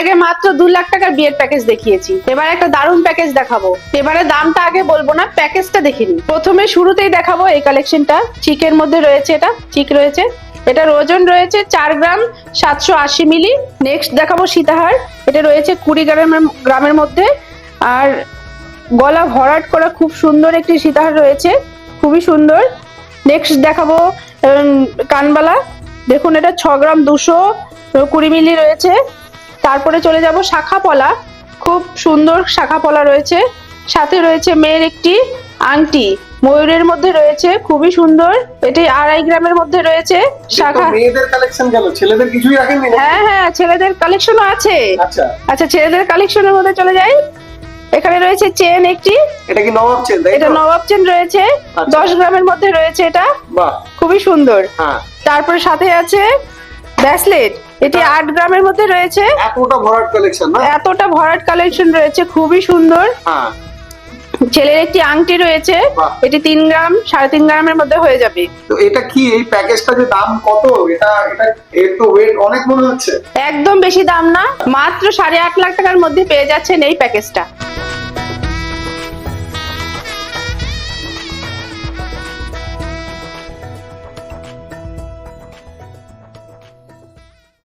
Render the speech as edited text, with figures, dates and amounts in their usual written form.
আগে মাত্র 2 লাখ টাকার বিয়ের প্যাকেজ দেখিয়েছি, এবার একটা দারুণ প্যাকেজ দেখাবো। এবারে দামটা আগে বলবো না, প্যাকেজটা দেখে নিন। প্রথমে শুরুতেই দেখাবো এই কালেকশনটা, চিকের মধ্যে রয়েছে, এটা চিক রয়েছে, এটার ওজন রয়েছে 4 গ্রাম 780 মিলি। নেক্সট দেখাবো সীতাহার, এটা রয়েছে 20 গ্রামের মধ্যে, আর গলা ভরাট করা খুব সুন্দর একটি সীতাহার রয়েছে, খুবই সুন্দর। নেক্সট দেখাবো কানবালা, দেখুন এটা 6 গ্রাম 220 মিলি রয়েছে। তারপরে চলে যাব শাখা পলা, খুব সুন্দর শাখা পলা রয়েছে, সাথে রয়েছে মেয়ের একটি আংটি ময়ূরের মধ্যে রয়েছে, খুবই সুন্দর, এটি 2.5 গ্রামের মধ্যে রয়েছে। শাখা মেয়েদের কালেকশন গেল, ছেলেদের কিছুই রাখেননি? হ্যাঁ হ্যাঁ, ছেলেদের কালেকশনও আছে। আচ্ছা আচ্ছা, ছেলেদের কালেকশনের মধ্যে চলে যাই। এখানে রয়েছে চেন একটি, এটা কি নবাব চেন? এটা নবাব চেন রয়েছে, 10 গ্রামের মধ্যে রয়েছে, এটা বাহ খুবই সুন্দর। হ্যাঁ, তারপরে সাথে আছে ব্রেসলেট, এটি 8 গ্রামের মধ্যে রয়েছে। এতটা ভরাট কালেকশন না? এতটা ভরাট কালেকশন রয়েছে, খুবই সুন্দর। হ্যাঁ, ছেলের একটি আংটি রয়েছে, বাহ। এটি 3 গ্রাম 3.5 গ্রামের মধ্যে হয়ে যাবে। তো এটা কি, এই প্যাকেজটা যে দাম কত? এটা এটা এর তো ওয়েট অনেক মনে হচ্ছে। একদম বেশি দাম না, মাত্র 8.5 লাখ টাকার মধ্যে পেয়ে যাচ্ছেন এই প্যাকেজটা।